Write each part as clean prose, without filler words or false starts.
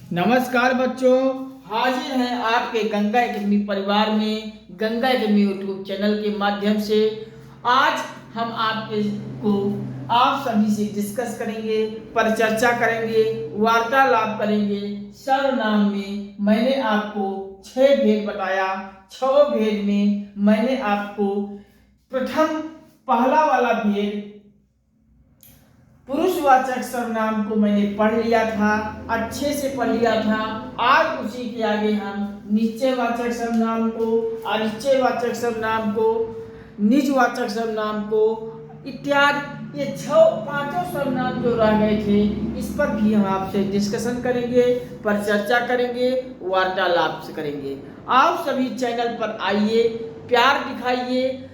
नमस्कार बच्चों, हाजिर हैं आपके गंगा एकेडमी परिवार में गंगा एकेडमी यूट्यूब चैनल के माध्यम से। आज हम आप सभी से डिस्कस करेंगे, परिचर्चा करेंगे, वार्तालाप करेंगे। सर्वनाम में मैंने आपको 6 भेद बताया। 6 भेद में मैंने आपको पहला वाला भेद पुरुषवाचक सर्वनाम को मैंने पढ़ लिया था, अच्छे से पढ़ लिया था। आज उसी के आगे हम निश्चयवाचक सर्वनाम को, अनिश्चयवाचक सर्वनाम को, निजवाचक सर्वनाम को इत्यादि ये 5 सर्वनाम जो रह गए थे, इस पर भी हम आपसे डिस्कशन करेंगे, परिचर्चा करेंगे, वार्तालाप करेंगे। आप सभी चैनल पर आइए, प्यार दिखाइए,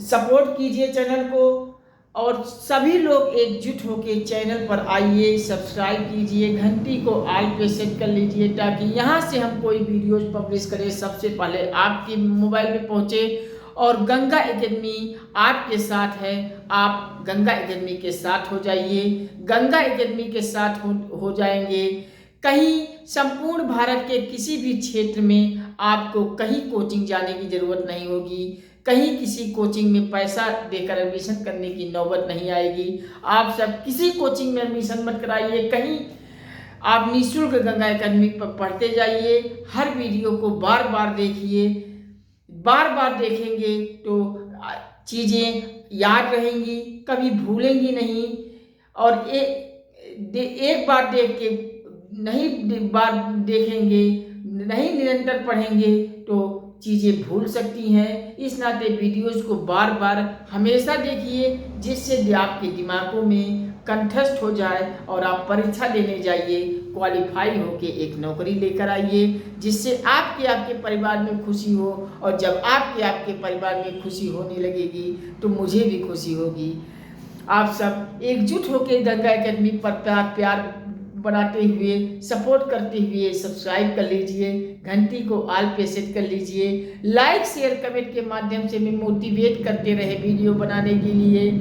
सपोर्ट कीजिए चैनल को, और सभी लोग एकजुट होकर चैनल पर आइए, सब्सक्राइब कीजिए, घंटी को ऑल पे सेट कर लीजिए ताकि यहाँ से हम कोई वीडियोस पब्लिश करें सबसे पहले आपके मोबाइल में पहुँचे। और गंगा एकेडमी आपके साथ है, आप गंगा एकेडमी के साथ हो जाइए। गंगा एकेडमी के साथ हो जाएंगे, कहीं संपूर्ण भारत के किसी भी क्षेत्र में आपको कहीं कोचिंग जाने की ज़रूरत नहीं होगी, कहीं किसी कोचिंग में पैसा देकर एडमिशन करने की नौबत नहीं आएगी। आप सब किसी कोचिंग में एडमिशन मत कराइए, कहीं आप निःशुल्क गंगा एकेडमी पर पढ़ते जाइए। हर वीडियो को बार बार देखिए, बार बार देखेंगे तो चीज़ें याद रहेंगी, कभी भूलेंगी नहीं। और एक बार देख के नहीं, बार देखेंगे नहीं, निरंतर पढ़ेंगे तो चीज़ें भूल सकती हैं। इस नाते वीडियोस को बार बार हमेशा देखिए, जिससे आपके दिमागों में कंठस्थ हो जाए और आप परीक्षा देने जाइए, क्वालिफाई होके एक नौकरी लेकर आइए, जिससे आपके परिवार में खुशी हो। और जब आपके परिवार में खुशी होने लगेगी तो मुझे भी खुशी होगी। आप सब एकजुट होकर गंगा एकेडमी पर प्यार बनाते हुए, सपोर्ट करते हुए सब्सक्राइब कर लीजिए, घंटी को ऑल पे सेट कर लीजिए। लाइक शेयर कमेंट के माध्यम से मैं मोटिवेट करते रहे वीडियो बनाने के लिए।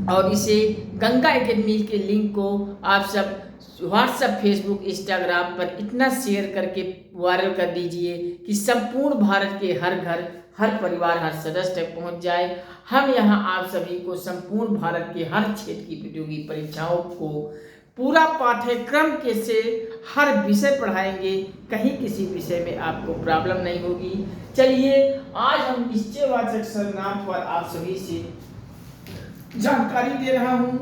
और इसे गंगा एकेडमी के लिंक को आप सब व्हाट्सएप, फेसबुक, इंस्टाग्राम पर इतना शेयर करके वायरल कर दीजिए कि संपूर्ण भारत के हर घर, हर परिवार, हर सदस्य तक पहुंच जाए। हम यहाँ आप सभी को संपूर्ण भारत के हर क्षेत्र की प्रतियोगी परीक्षाओं को पूरा पाठ्यक्रम के से हर विषय पढ़ाएंगे, कहीं किसी विषय में आपको प्रॉब्लम नहीं होगी। चलिए, आज हम निश्चयवाचक सर्वनाम पर आप सभी से जानकारी दे रहा हूं।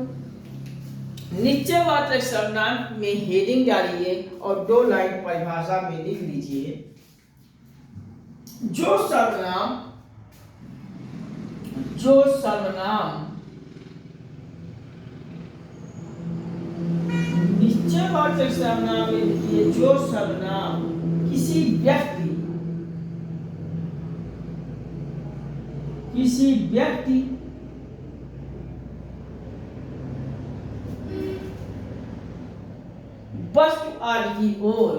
निश्चयवाचक सर्वनाम में हेडिंग डालिए और 2 लाइन परिभाषा में लिख लीजिए। जो सर्वनाम निश्चयवाचक सर्वनाम में लिखिए, जो सर्वनाम किसी व्यक्ति वस्तु आदि की ओर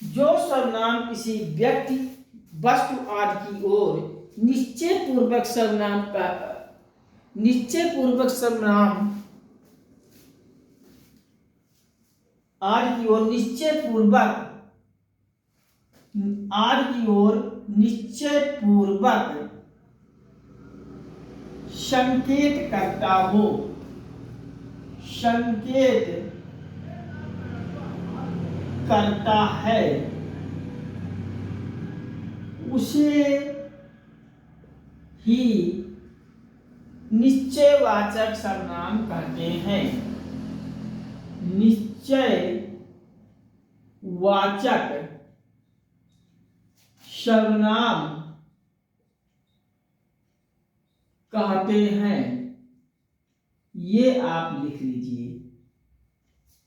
जो सर्वनाम किसी व्यक्ति, वस्तु आदि की ओर निश्चय पूर्वक सर्वनाम आदि की ओर निश्चय पूर्वक संकेत करता है, उसे ही निश्चयवाचक सर्वनाम कहते हैं। निश्चयवाचक सर्वनाम कहते हैं। ये आप लिख लीजिए।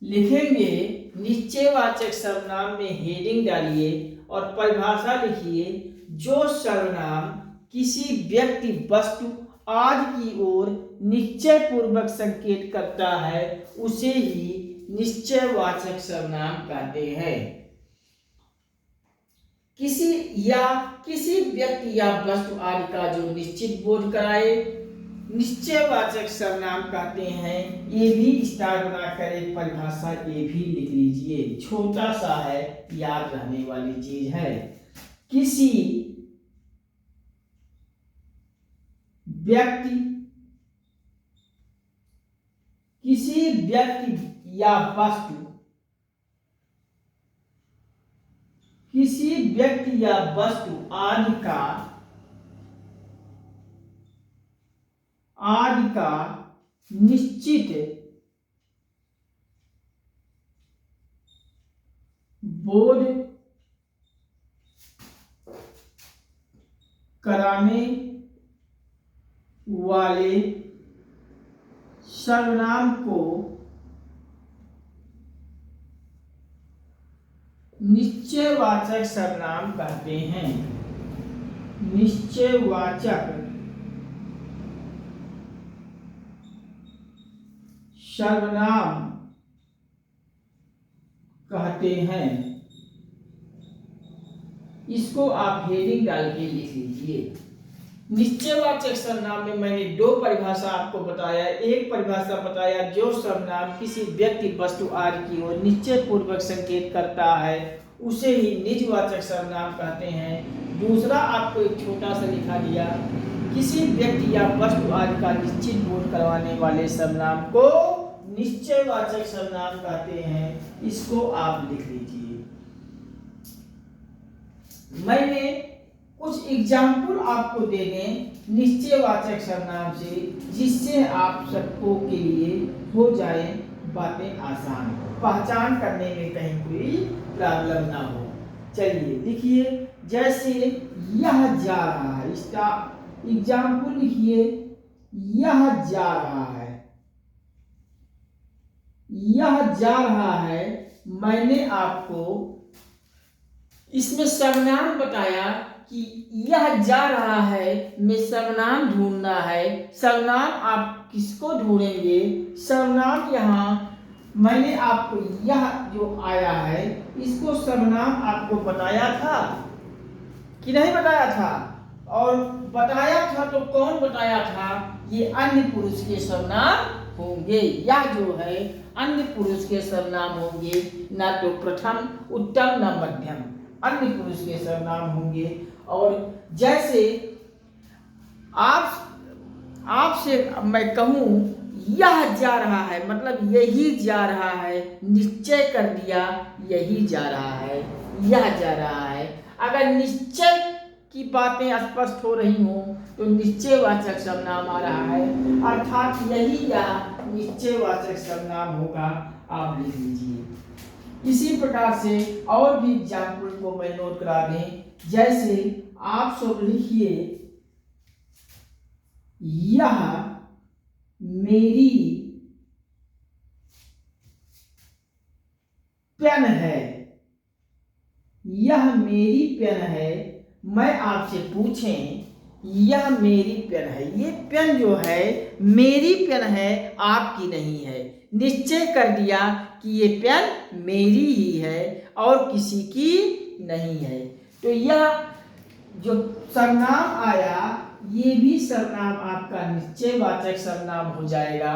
लिखेंगे निश्चयवाचक सर्वनाम में हेडिंग डालिए और परिभाषा लिखिए। जो सर्वनाम किसी व्यक्ति, वस्तु आदि की ओर निश्चय पूर्वक संकेत करता है, उसे ही निश्चयवाचक सर्वनाम कहते हैं। किसी व्यक्ति या वस्तु आदि का जो निश्चित बोध कराए निश्चयवाचक सर्वनाम कहते हैं। ये भी स्टार बनाकर एक परिभाषा ये भी लिख लीजिए, छोटा सा है, याद रहने वाली चीज है। किसी व्यक्ति या वस्तु आदि का निश्चित बोध कराने वाले सर्वनाम को निश्चयवाचक सर्वनाम कहते हैं। निश्चयवाचक सर्वनाम कहते हैं। इसको आप हेडिंग डाल के लिख लीजिए। निश्चयवाचक सर्वनाम में मैंने दो परिभाषा आपको बताया। एक परिभाषा बताया जो सर्वनाम किसी व्यक्ति वस्तु आदि की ओर निश्चय पूर्वक संकेत करता है उसे ही निजवाचक सर्वनाम कहते हैं। दूसरा आपको एक छोटा सा लिखा दिया, किसी व्यक्ति या वस्तु आदि का निश्चित बोध करवाने वाले सर्वनाम को निश्चयवाचक सर्वनाम कहते हैं। इसको आप लिख लीजिए। मैंने कुछ एग्जाम्पल आपको देने निश्चयवाचक सर्वनाम से, जिससे आप सबको के लिए हो जाए बातें आसान, पहचान करने में कहीं कोई प्रॉब्लम ना हो। चलिए लिखिए, जैसे यह जा रहा है, इसका एग्जाम्पल लिखिए। यह जा रहा है, यह जा रहा है। मैंने आपको इसमें सर्वनाम बताया कि यह जा रहा है में सर्वनाम ढूंढना है। सर्वनाम आप किसको ढूंढेंगे? सर्वनाम यहाँ मैंने आपको यह जो आया है इसको सर्वनाम आपको बताया था कि नहीं बताया था? और बताया था तो कौन बताया था? ये अन्य पुरुष के सर्वनाम होंगे। या जो है अन्य पुरुष के सर्वनाम होंगे, ना तो प्रथम उत्तम न मध्यम, अन्य पुरुष के सर्वनाम होंगे। और जैसे आपसे मैं कहूं यह जा रहा है, मतलब यही जा रहा है, निश्चय कर दिया यही जा रहा है, यह जा रहा है। अगर निश्चय की बातें स्पष्ट हो रही हों तो निश्चयवाचक सर्वनाम आ रहा है, अर्थात यही या निश्चयवाचक सर्वनाम होगा। आप लिख लीजिए। इसी प्रकार से और भी एग्जाम्पल को मैं नोट करा दें। जैसे आप सब लिखिए, यह मेरी पेन है, यह मेरी पेन है। मैं आपसे पूछें यह मेरी पेन है, ये पेन जो है मेरी पेन है, आपकी नहीं है। निश्चय कर दिया कि ये पेन मेरी ही है और किसी की नहीं है। तो यह जो सर्वनाम आया ये भी सर्वनाम आपका निश्चयवाचक सर्वनाम हो जाएगा।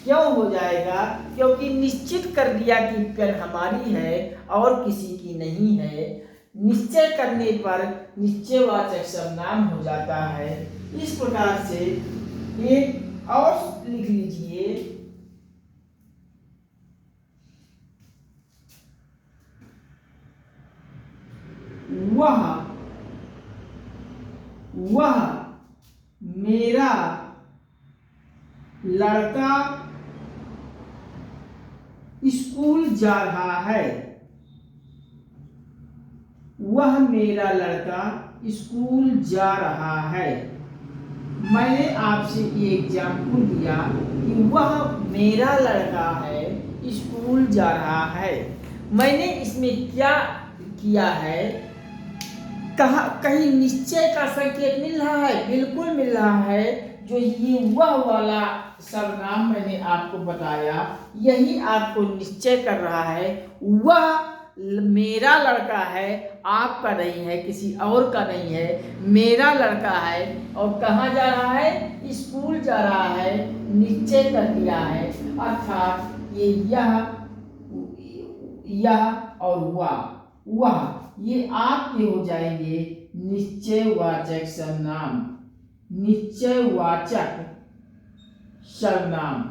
क्यों हो जाएगा? क्योंकि निश्चित कर दिया कि पेन हमारी है और किसी की नहीं है। निश्चय करने पर निश्चयवाचक सर्वनाम हो जाता है। इस प्रकार से एक और लिख लीजिए, वह मेरा लड़का स्कूल जा रहा है, वह मेरा लड़का स्कूल जा रहा है। मैंने आपसे ये एग्जाम्पल दिया कि वह मेरा लड़का है, स्कूल जा रहा है। मैंने इसमें क्या किया है? कहीं निश्चय का संकेत मिल रहा है? बिल्कुल मिल रहा है। जो ये वह वाला सर्वनाम मैंने आपको बताया यही आपको निश्चय कर रहा है। वह मेरा लड़का है, आपका नहीं है, किसी और का नहीं है, मेरा लड़का है और कहाँ जा रहा है, स्कूल जा रहा है, नीचे कर दिया है, अर्थात ये यह और वह ये आपके हो जाएंगे निश्चयवाचक सर्वनाम। निश्चयवाचक सर्वनाम,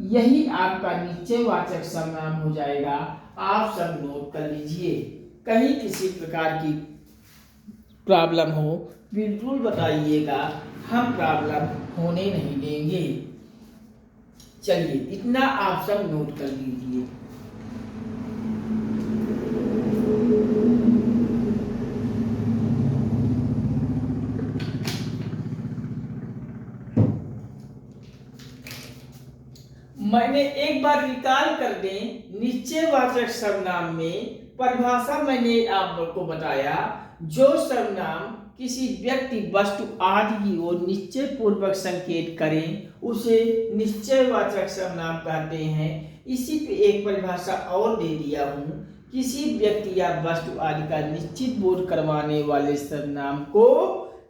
यही आपका निश्चयवाचक सर्वनाम हो जाएगा। आप सब नोट कर लीजिए। कहीं किसी प्रकार की प्रॉब्लम हो बिल्कुल बताइएगा, हम प्रॉब्लम होने नहीं देंगे। चलिए इतना आप सब नोट कर लीजिए। मैंने एक बार रिकॉल कर दें, निश्चयवाचक सर्वनाम में परिभाषा मैंने आप लोग को बताया, जो सर्वनाम किसी व्यक्ति वस्तु आदि की ओर निश्चय पूर्वक संकेत करें उसे निश्चयवाचक सर्वनाम कहते हैं। इसी पे एक परिभाषा और दे दिया हूँ, किसी व्यक्ति या वस्तु आदि का निश्चित बोध करवाने वाले सर्वनाम को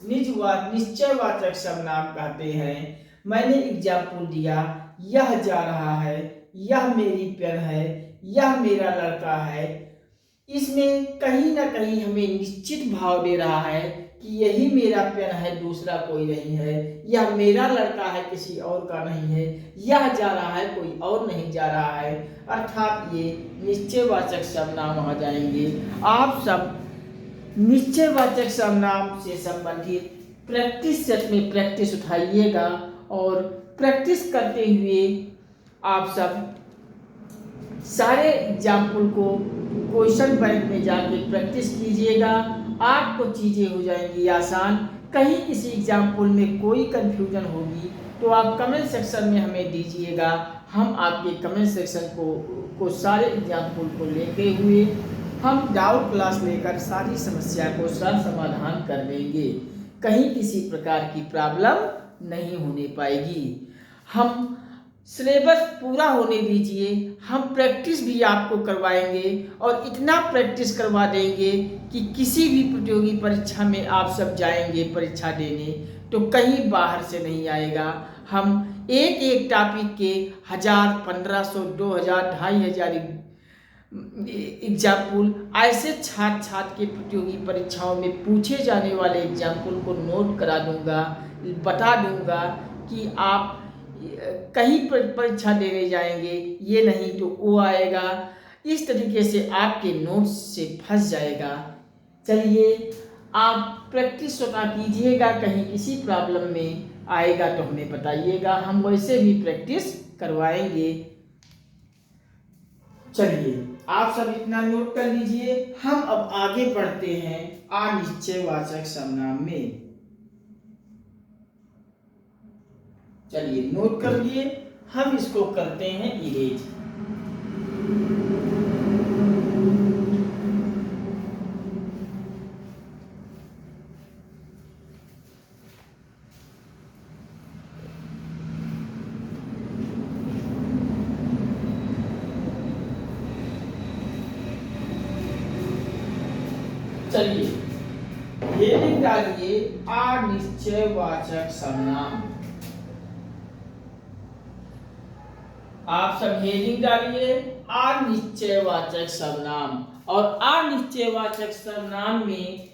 निश्चयवाचक सर्वनाम कहते हैं। मैंने एग्जाम्पल दिया, यह जा रहा है, यह मेरी पेन है, यह मेरा लड़का है। इसमें कहीं ना कहीं हमें निश्चित भाव दे रहा है कि यही मेरा पेन है, दूसरा कोई नहीं है, यह मेरा लड़का है, किसी और का नहीं है, यह जा रहा है, कोई और नहीं जा रहा है, अर्थात ये निश्चयवाचक सर्वनाम आ जाएंगे। आप सब निश्चयवाचक सर्वनाम से संबंधित प्रैक्टिस सेट में प्रैक्टिस उठाइएगा और प्रैक्टिस करते हुए आप सब सारे एग्जाम्पल को क्वेश्चन बैंक में जाके प्रैक्टिस कीजिएगा। आपको चीज़ें हो जाएंगी आसान। कहीं किसी एग्जाम्पल में कोई कंफ्यूजन होगी तो आप कमेंट सेक्शन में हमें दीजिएगा। हम आपके कमेंट सेक्शन को सारे एग्जाम्पल को लेते हुए हम डाउट क्लास लेकर सारी समस्या को सरल समाधान कर देंगे। कहीं किसी प्रकार की प्रॉब्लम नहीं होने पाएगी। हम सिलेबस पूरा होने दीजिए, हम प्रैक्टिस भी आपको करवाएंगे और इतना प्रैक्टिस करवा देंगे कि किसी भी प्रतियोगी परीक्षा में आप सब जाएंगे परीक्षा देने तो कहीं बाहर से नहीं आएगा। हम एक एक टॉपिक के 1000, 1500, 2000, 2500 एग्जाम्पल ऐसे छात्र के प्रतियोगी परीक्षाओं में पूछे जाने वाले एग्जाम्पल को नोट करा दूंगा, बता दूंगा कि आप कहीं पर परीक्षा देने जाएंगे, ये नहीं तो वो आएगा। इस तरीके से आपके नोट्स से फंस जाएगा। चलिए आप प्रैक्टिस स्वतः कीजिएगा, कहीं किसी प्रॉब्लम में आएगा तो हमें बताइएगा, हम वैसे भी प्रैक्टिस करवाएंगे। चलिए आप सब इतना नोट कर लीजिए। हम अब आगे बढ़ते हैं अनिश्चयवाचक सर्वनाम में। चलिए नोट कर लिए, हम इसको करते हैं इरेज। चलिए हेडिंग डालिए अनिश्चयवाचक सर्वनाम। आप सब हेडिंग डालिए अनिश्चयवाचक सर्वनाम और अनिश्चयवाचक सर्वनाम में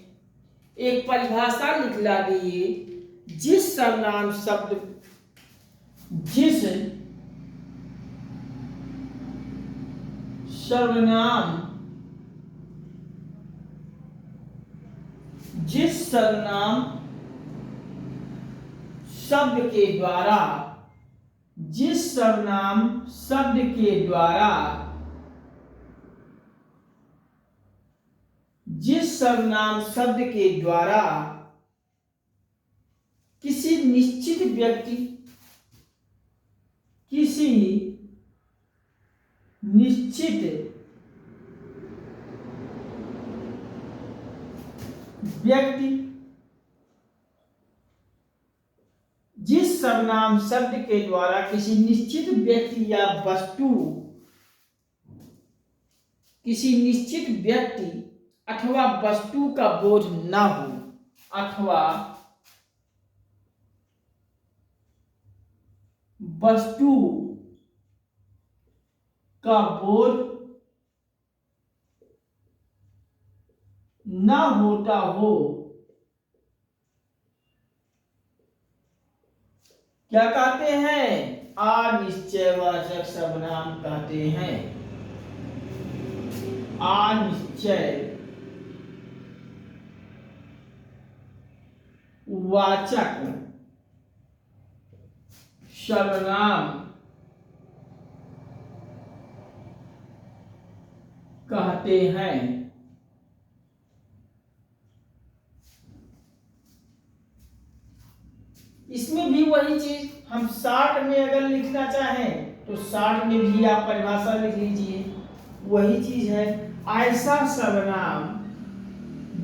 एक परिभाषा लिखला दिए, जिस सर्वनाम शब्द जिस सर्वनाम शब्द के द्वारा जिस सर्वनाम शब्द के द्वारा किसी निश्चित व्यक्ति जिस सर्वनाम शब्द के द्वारा किसी निश्चित व्यक्ति या वस्तु किसी निश्चित व्यक्ति अथवा वस्तु का बोध न हो अथवा वस्तु का बोध न होता हो, क्या कहते हैं? अनिश्चयवाचक सर्वनाम कहते हैं। अनिश्चय वाचक सर्वनाम कहते हैं। इसमें भी वही चीज हम शॉर्ट में अगर लिखना चाहें तो शॉर्ट में भी आप परिभाषा लिख लीजिए, वही चीज है। ऐसा सर्वनाम,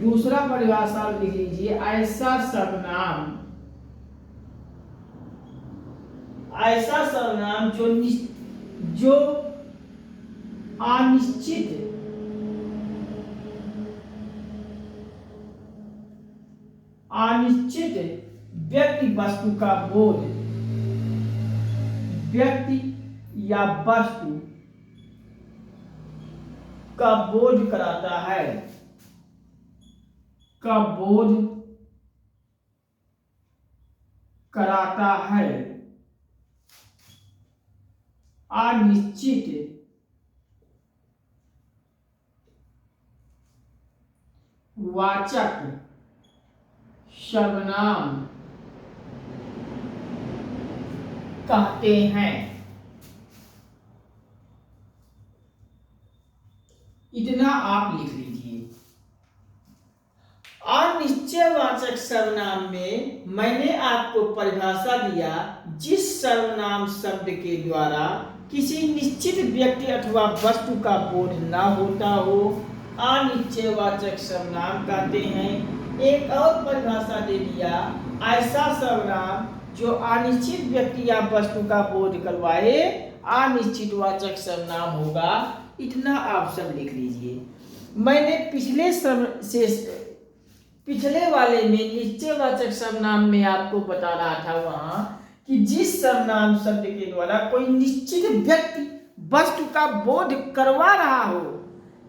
दूसरा परिभाषा लिख लीजिए, ऐसा सर्वनाम जो अनिश्चित व्यक्ति वस्तु का बोध, व्यक्ति या वस्तु का बोध कराता है, का बोध कराता है। अनिश्चित वाचक सर्वनाम कहते हैं। इतना आप लिख लीजिए। अनिश्चयवाचक सर्वनाम में मैंने आपको परिभाषा दिया, जिस सर्वनाम शब्द के द्वारा किसी निश्चित व्यक्ति अथवा वस्तु का बोध न होता हो, अनिश्चयवाचक सर्वनाम कहते हैं। एक और परिभाषा दे दिया, ऐसा सर्वनाम जो अनिश्चित व्यक्ति या वस्तु का बोध करवाए, अनिश्चितवाचक सर्वनाम होगा। इतना आप सब लिख लीजिए। मैंने पिछले वाले में निश्चयवाचक सर्वनाम में आपको बता रहा था वहां कि जिस सर्वनाम शब्द के द्वारा कोई निश्चित व्यक्ति वस्तु का बोध करवा रहा हो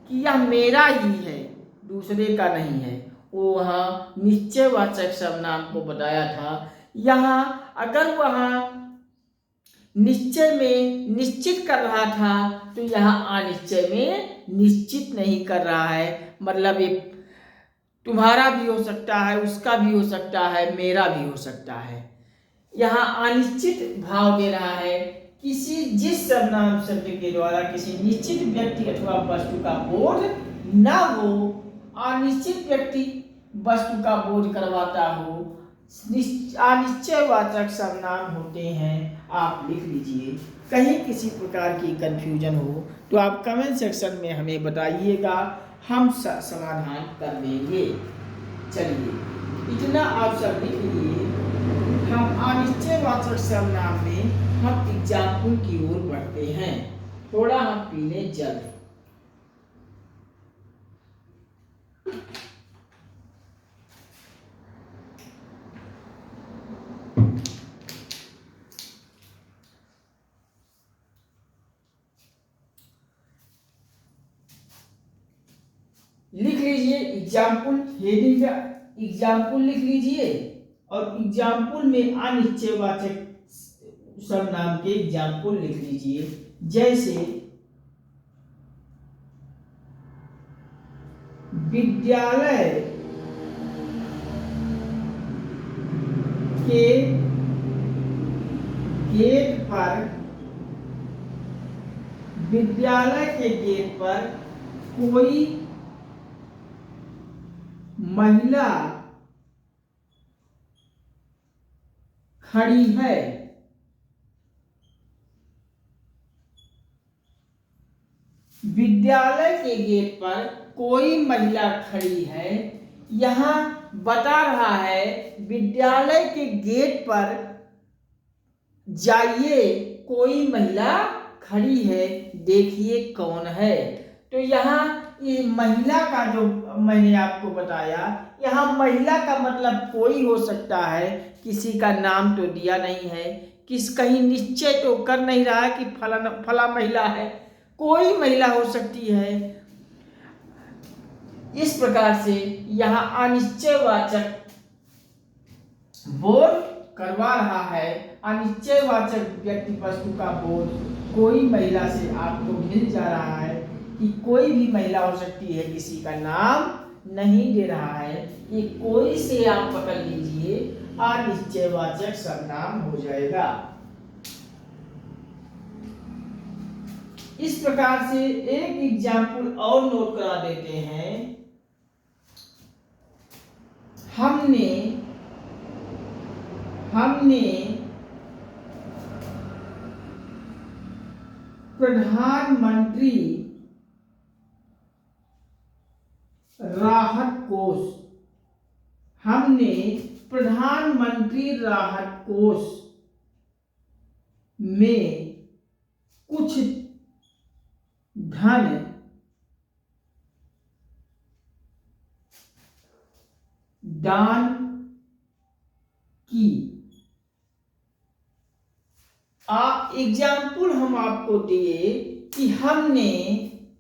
कि यह मेरा ही है, दूसरे का नहीं है, वो वहाँ निश्चयवाचक सर्वनाम को बताया था। यहाँ अगर वहाँ निश्चय में निश्चित कर रहा था तो यहाँ अनिश्चय में निश्चित नहीं कर रहा है। मतलब ये तुम्हारा भी हो सकता है, उसका भी हो सकता है, मेरा भी हो सकता है। यहाँ अनिश्चित भाव दे रहा है। जिस सर्वनाम शब्द के द्वारा किसी निश्चित व्यक्ति अथवा वस्तु का बोध न हो, अनिश्चित व्यक्ति वस्तु का बोध करवाता हो, अनिश्चयवाचक सर्वनाम होते हैं। आप लिख लीजिए। कहीं किसी प्रकार की कंफ्यूजन हो तो आप कमेंट सेक्शन में हमें बताइएगा, हम समाधान कर देंगे। चलिए, इतना आप सब लिख लीजिए। हम अनिश्चयवाचक सर्वनाम में हम एग्जाम्पल की ओर बढ़ते हैं। थोड़ा हम पी लें जल। लिख लीजिए एग्जाम्पल, हेडिंग का एग्जाम्पल लिख लीजिए और एग्जाम्पल में अनिश्चयवाचक सर्वनाम के एग्जाम्पल लिख लीजिए। जैसे विद्यालय के गेट पर, विद्यालय के गेट पर कोई महिला खड़ी है। विद्यालय के गेट पर कोई महिला खड़ी है। यहाँ बता रहा है विद्यालय के गेट पर जाइए, कोई महिला खड़ी है, देखिए कौन है। तो यहाँ ये महिला का जो मैंने आपको बताया, यहाँ महिला का मतलब कोई हो सकता है, किसी का नाम तो दिया नहीं है, कहीं निश्चय तो कर नहीं रहा है कि फला महिला है, कोई महिला हो सकती है। इस प्रकार से यहाँ अनिश्चयवाचक बोध करवा रहा है। अनिश्चयवाचक व्यक्ति वस्तु का बोध कोई महिला से आपको मिल जा रहा है कि कोई भी महिला हो सकती है, किसी का नाम नहीं दे रहा है। ये कोई से आप पकड़ लीजिए, अनिश्चयवाचक सर्वनाम हो जाएगा। इस प्रकार से एक एग्जाम्पल और नोट करा देते हैं। हमने प्रधानमंत्री राहत कोष, हमने प्रधानमंत्री राहत कोष में कुछ धन दान की। एग्जाम्पल हम आपको दिए कि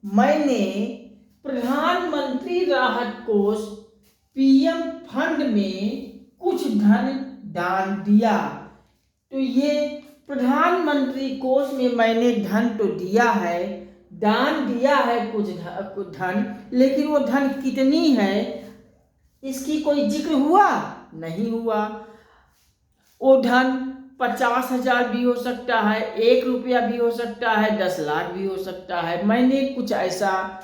मैंने प्रधानमंत्री राहत कोष पीएम फंड में कुछ धन दान दिया। तो ये प्रधानमंत्री कोष में मैंने धन तो दिया है, दान दिया है कुछ धन, लेकिन वो धन कितनी है इसकी कोई जिक्र हुआ नहीं हुआ। वो धन 50,000 भी हो सकता है, 1 रुपया भी हो सकता है, 10 लाख भी हो सकता है। मैंने कुछ ऐसा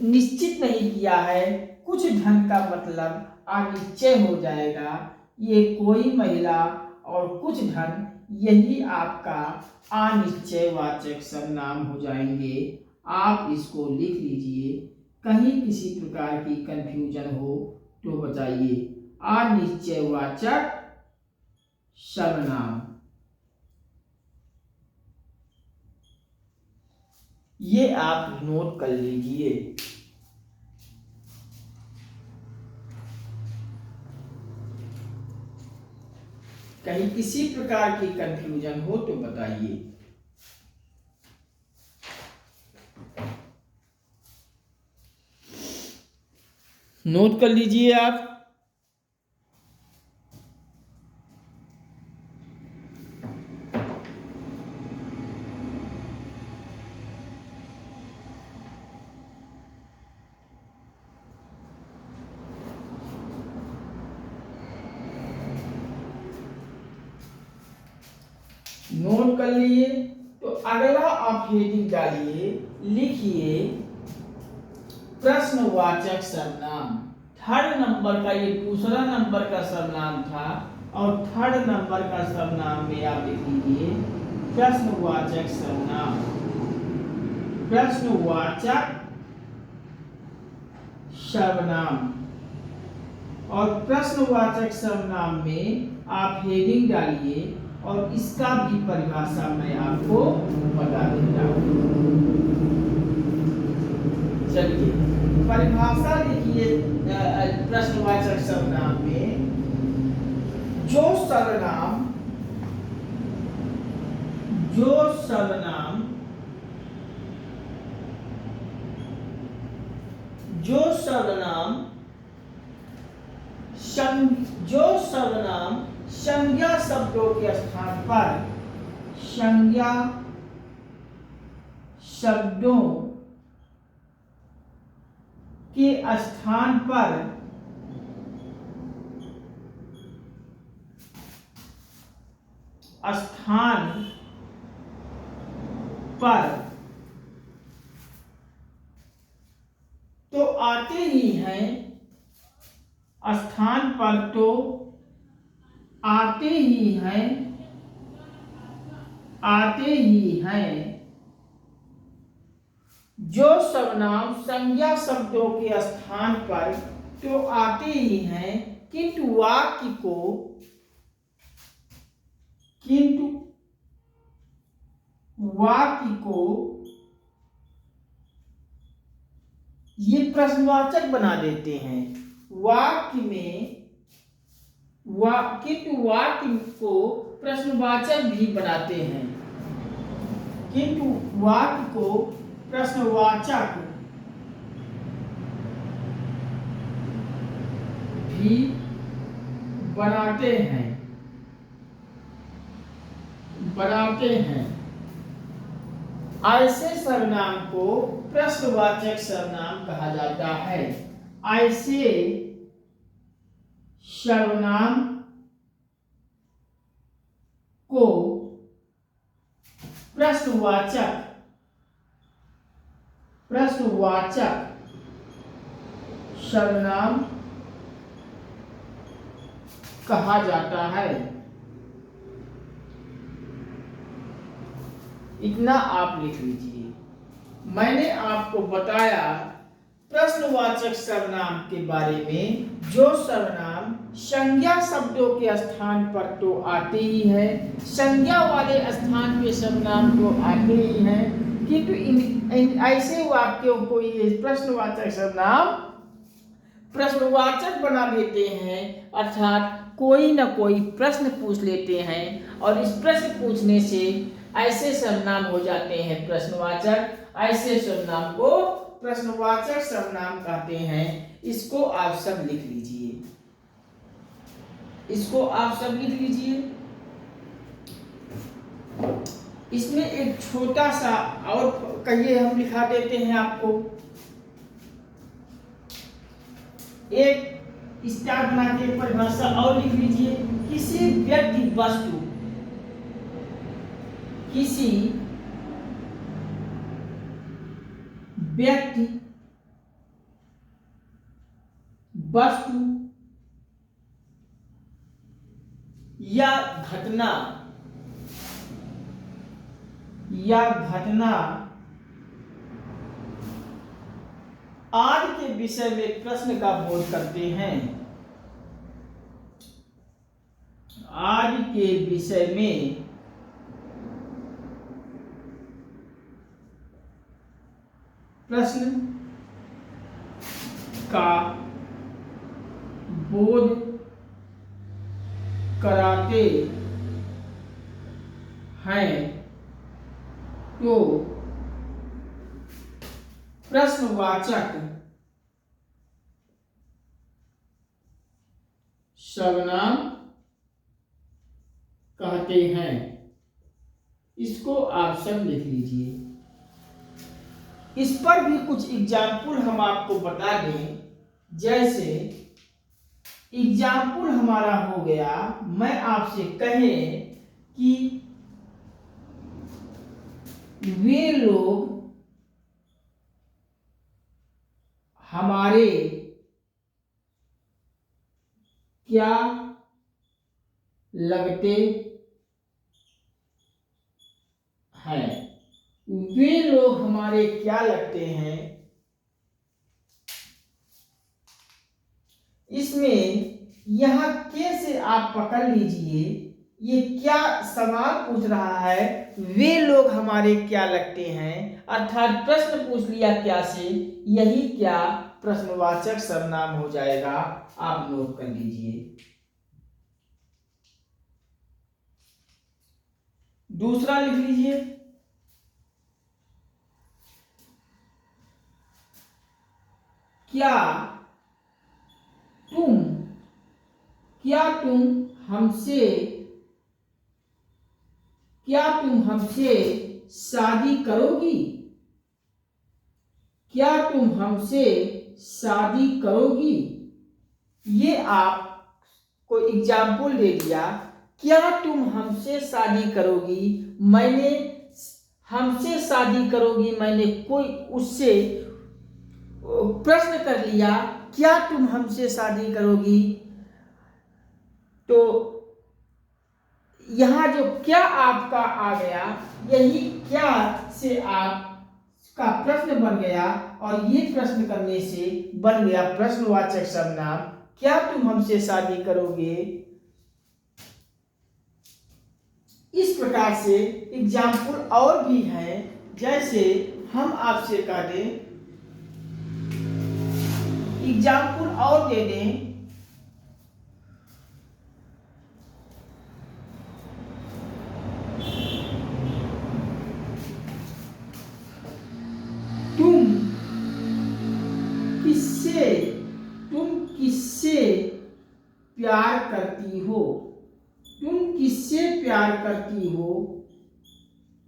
निश्चित नहीं किया है। कुछ धन का मतलब अनिश्चय हो जाएगा। ये कोई महिला और कुछ धन, यही आपका अनिश्चयवाचक सर्वनाम हो जाएंगे। आप इसको लिख लीजिए, कहीं किसी प्रकार की कंफ्यूजन हो तो बताइए। अनिश्चयवाचक सर्वनाम, ये आप नोट कर लीजिए। कहीं किसी प्रकार की कंफ्यूजन हो तो बताइए। नोट कर लीजिए आप। नोट कर लिए तो अगला आप हेडिंग डालिए, लिखिए प्रश्नवाचक सर्वनाम। थर्ड नंबर का, ये दूसरा नंबर का सर्वनाम था और थर्ड नंबर का सर्वनाम में आप लिख लीजिए प्रश्नवाचक सर्वनाम। प्रश्नवाचक सर्वनाम, और प्रश्नवाचक सर्वनाम में आप हेडिंग डालिए और इसका भी परिभाषा मैं आपको बता देता हूं। चलिए परिभाषा लिखिए। प्रश्नवाचक सर्वनाम में जो सर्वनाम संज्ञा शब्दों के स्थान पर, संज्ञा शब्दों के स्थान पर तो आते ही हैं, स्थान पर तो आते ही हैं। जो सर्वनाम संज्ञा शब्दों के स्थान पर तो आते ही हैं, किंतु वाक्य को ये प्रश्नवाचक बना देते हैं। वाक्य में किंतु वाक्य को प्रश्नवाचक भी बनाते हैं, किंतु वाक्य को प्रश्नवाचक भी बनाते हैं। ऐसे सर्वनाम को प्रश्नवाचक सर्वनाम कहा जाता है। ऐसे सर्वनाम को प्रश्नवाचक सर्वनाम कहा जाता है। इतना आप लिख लीजिए। मैंने आपको बताया प्रश्नवाचक सर्वनाम के बारे में, जो सर्वनाम संज्ञा शब्दों के स्थान पर तो आते ही है, संज्ञा वाले स्थान पे सर्वनाम तो आते ही हैं, किंतु इन ऐसे वाक्यों को ये प्रश्नवाचक सर्वनाम प्रश्नवाचक बना देते हैं, अर्थात कोई न कोई प्रश्न पूछ लेते हैं और इस प्रश्न पूछने से ऐसे सर्वनाम हो जाते हैं प्रश्नवाचक। ऐसे सर्वनाम को प्रश्नवाचक सर्वनाम कहते हैं। इसको आप सब लिख लीजिए। इसमें एक छोटा सा और कहिए हम लिखा देते हैं आपको। एक स्टार्ट बना के परिभाषा और लिख लीजिए। किसी व्यक्ति वस्तु या घटना आदि के विषय में प्रश्न का बोध करते हैं। आदि के विषय में प्रश्न का बोध कराते हैं तो प्रश्नवाचक सर्वनाम कहते हैं। इसको आप सब लिख लीजिए। इस पर भी कुछ एग्जाम्पल हम आपको बता दें। जैसे एग्जाम्पल हमारा हो गया, मैं आपसे कहे कि वे लोग हमारे क्या लगते हैं। वे लोग हमारे क्या लगते हैं। इसमें यहां कैसे आप पकड़ लीजिए, ये क्या सवाल पूछ रहा है। वे लोग हमारे क्या लगते हैं, अर्थात प्रश्न पूछ लिया क्या से, यही क्या प्रश्नवाचक सर्वनाम हो जाएगा। आप नोट कर लीजिए। दूसरा लिख लीजिए। क्या तुम हमसे शादी करोगी। क्या तुम हमसे शादी करोगी। ये आपको एग्जाम्पल दे दिया। क्या तुम हमसे शादी करोगी, मैंने हमसे शादी करोगी, मैंने कोई उससे प्रश्न कर लिया, क्या तुम हमसे शादी करोगी। तो यहाँ जो क्या आपका आ गया, यही क्या से आपका प्रश्न बन गया और ये प्रश्न करने से बन गया प्रश्नवाचक सर्वनाम। क्या तुम हमसे शादी करोगे। इस प्रकार से एग्जाम्पल और भी हैं। जैसे हम आपसे कह दें एग्जाम्पल और दे दें। तुम किससे प्यार करती हो? तुम किससे प्यार करती हो?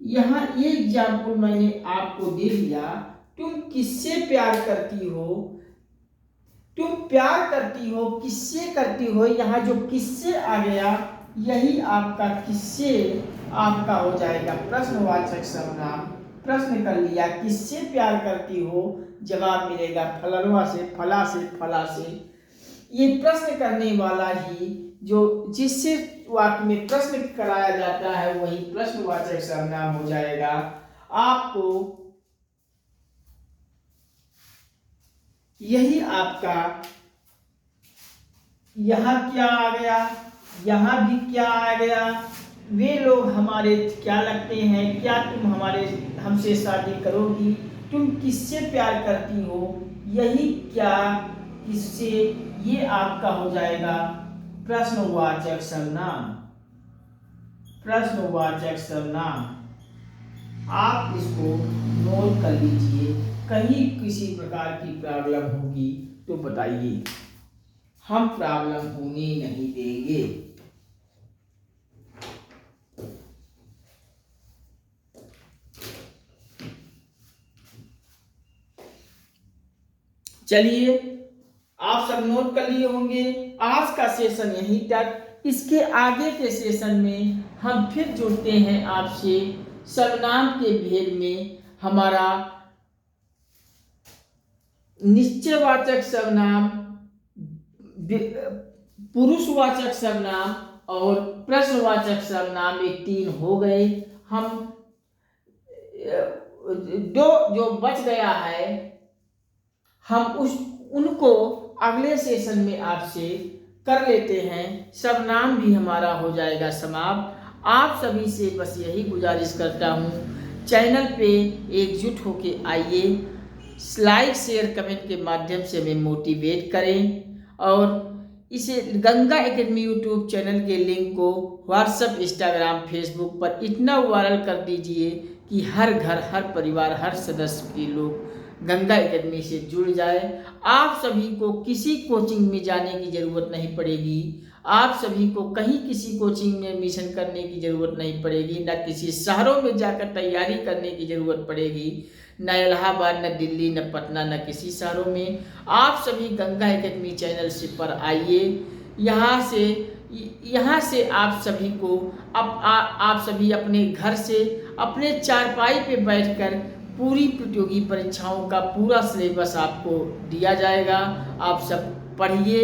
यहाँ ये एग्जाम्पल मैंने आपको दे दिया। तुम किससे प्यार करती हो? तुम प्यार करती हो, किससे करती हो? यहाँ जो किससे आ गया, यही आपका किससे आपका हो जाएगा प्रश्नवाचक सर्वनाम। प्रश्न कर लिया, किससे प्यार करती हो? जवाब मिलेगा फलनवा से, फला से, फला से। ये प्रश्न करने वाला ही जो जिससे वाक्य में प्रश्न कराया जाता है वही प्रश्नवाचक सर्वनाम हो जाएगा। आपको यही आपका यहाँ क्या आ गया, यहाँ भी क्या आ गया। वे लोग हमारे क्या लगते हैं, क्या तुम हमसे शादी करोगी? तुम किससे प्यार करती हो? यही क्या किससे, ये आपका हो जाएगा प्रश्नवाचक सर्वनाम। प्रश्नवाचक सर्वनाम आप इसको नोट कर लीजिए। कहीं किसी प्रकार की प्रॉब्लम होगी तो बताइए, हम प्रॉब्लम होने नहीं देंगे। चलिए, आप सब नोट कर लिए होंगे। आज का सेशन यहीं तक। इसके आगे के सेशन में हम फिर जुड़ते हैं आपसे सर्वनाम के भेद में। हमारा निश्चयवाचक सर्वनाम, पुरुषवाचक सर्वनाम और प्रश्नवाचक सर्वनाम, ये 3 हो गए। हम दो जो बच गया है, हम उनको अगले सेशन में आपसे कर लेते हैं। सर्वनाम भी हमारा हो जाएगा समाप्त। आप सभी से बस यही गुजारिश करता हूँ, चैनल पे एकजुट होके आइए, लाइक शेयर कमेंट के माध्यम से हमें मोटिवेट करें और इसे गंगा एकेडमी यूट्यूब चैनल के लिंक को व्हाट्सएप, इंस्टाग्राम, फेसबुक पर इतना वायरल कर दीजिए कि हर घर, हर परिवार, हर सदस्य के लोग गंगा एकेडमी से जुड़ जाए। आप सभी को किसी कोचिंग में जाने की ज़रूरत नहीं पड़ेगी। आप सभी को कहीं किसी कोचिंग में एडमिशन करने की ज़रूरत नहीं पड़ेगी, न किसी शहरों में जाकर तैयारी करने की ज़रूरत पड़ेगी, न इलाहाबाद, न दिल्ली, न पटना, न किसी शहरों में। आप सभी गंगा एकेडमी चैनल से पर आइए। यहाँ से आप सभी को आप सभी अपने घर से, अपने चारपाई पे बैठकर पूरी प्रतियोगी परीक्षाओं का पूरा सिलेबस आपको दिया जाएगा। आप सब पढ़िए,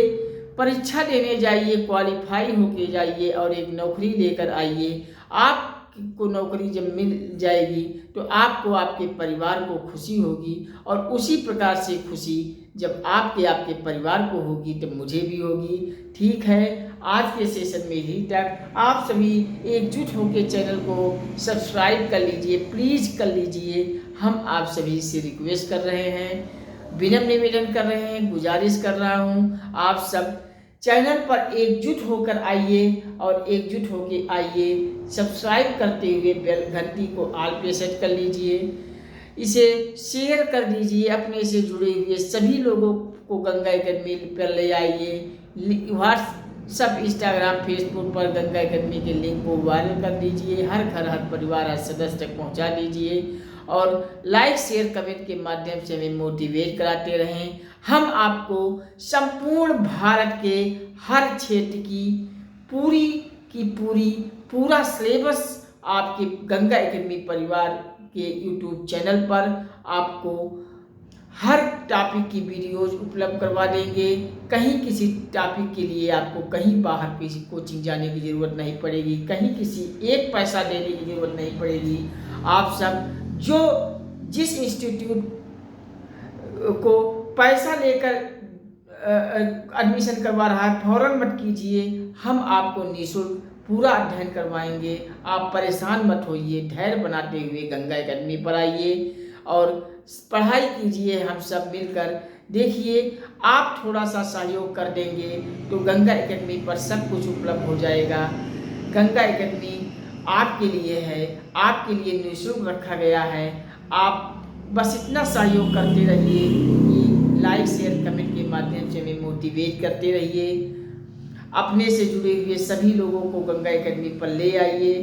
परीक्षा देने जाइए, क्वालिफाई होके जाइए और एक नौकरी लेकर आइए। आपको नौकरी जब मिल जाएगी तो आपको, आपके परिवार को खुशी होगी और उसी प्रकार से खुशी जब आपके परिवार को होगी तो मुझे भी होगी। ठीक है, आज के सेशन में यही तक। आप सभी एकजुट होकर चैनल को सब्सक्राइब कर लीजिए, प्लीज़ कर लीजिए। हम आप सभी से रिक्वेस्ट कर रहे हैं, विनम्र निवेदन कर रहे हैं, गुजारिश कर रहा हूँ, आप सब चैनल पर एकजुट होकर आइए और एकजुट होकर आइए। सब्सक्राइब करते हुए बेल घंटी को ऑल पे सेट कर लीजिए। इसे शेयर कर दीजिए, अपने से जुड़े हुए सभी लोगों को गंगा एकेडमी पर ले आइए। व्हाट्सएप, इंस्टाग्राम, फेसबुक पर गंगा एकेडमी के लिंक को वायरल कर दीजिए। हर घर, हर परिवार, हर सदस्य तक पहुंचा दीजिए और लाइक शेयर कमेंट के माध्यम से हमें मोटिवेट कराते रहें। हम आपको संपूर्ण भारत के हर क्षेत्र की पूरा सिलेबस आपके गंगा एकेडमी परिवार के यूट्यूब चैनल पर आपको हर टॉपिक की वीडियोज उपलब्ध करवा देंगे। कहीं किसी टॉपिक के लिए आपको कहीं बाहर किसी कोचिंग जाने की ज़रूरत नहीं पड़ेगी, कहीं किसी एक पैसा देने की ज़रूरत नहीं पड़ेगी। आप सब जो जिस इंस्टीट्यूट को पैसा लेकर एडमिशन करवा रहा है, फौरन मत कीजिए। हम आपको निःशुल्क पूरा अध्ययन करवाएंगे। आप परेशान मत होइए, धैर्य बनाते हुए गंगा एकेडमी पर आइए और पढ़ाई कीजिए। हम सब मिलकर देखिए, आप थोड़ा सा सहयोग कर देंगे तो गंगा एकेडमी पर सब कुछ उपलब्ध हो जाएगा। गंगा एकेडमी आपके लिए है, आपके लिए निःशुल्क रखा गया है। आप बस इतना सहयोग करते रहिए कि लाइक शेयर कमेंट के माध्यम से हमें मोटिवेट करते रहिए। अपने से जुड़े हुए सभी लोगों को गंगा एकेडमी पर ले आइए।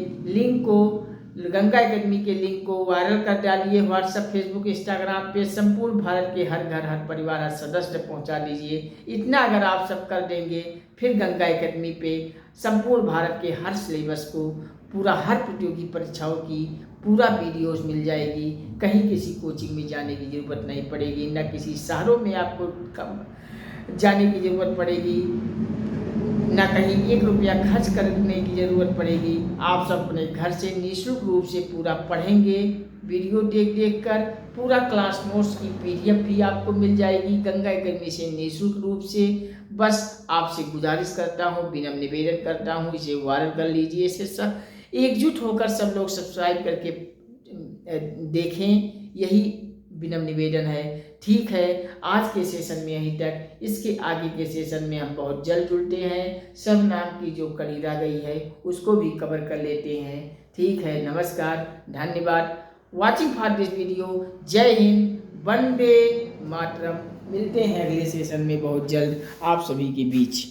गंगा एकेडमी के लिंक को वायरल कर डालिए। व्हाट्सएप, फेसबुक, इंस्टाग्राम पे संपूर्ण भारत के हर घर, हर परिवार, हर सदस्य तक पहुंचा दीजिए। इतना अगर आप सब कर देंगे, फिर गंगा एकेडमी पे संपूर्ण भारत के हर सिलेबस को, पूरा हर प्रतियोगी परीक्षाओं की पूरा वीडियोस मिल जाएगी। कहीं किसी कोचिंग में जाने की ज़रूरत नहीं पड़ेगी, न किसी शहरों में आपको जाने की ज़रूरत पड़ेगी, ना कहीं 1 रुपया खर्च करने की ज़रूरत पड़ेगी। आप सब अपने घर से निःशुल्क रूप से पूरा पढ़ेंगे। वीडियो देख कर पूरा क्लास नोट्स की PDF भी आपको मिल जाएगी गंगा एकेडमी से निःशुल्क रूप से। बस आपसे गुजारिश करता हूँ, विनम्र निवेदन करता हूँ, इसे वायरल कर लीजिए। इसे सब एकजुट होकर सब लोग सब्सक्राइब करके देखें, यही विनम्र निवेदन है। ठीक है, आज के सेशन में यहीं तक। इसके आगे के सेशन में हम बहुत जल्द जुड़ते हैं। सब नाम की जो कड़ी रह गई है उसको भी कवर कर लेते हैं। ठीक है, नमस्कार, धन्यवाद वॉचिंग फॉर दिस वीडियो। जय हिंद, वंदे मातरम। मिलते हैं अगले सेशन में बहुत जल्द आप सभी के बीच।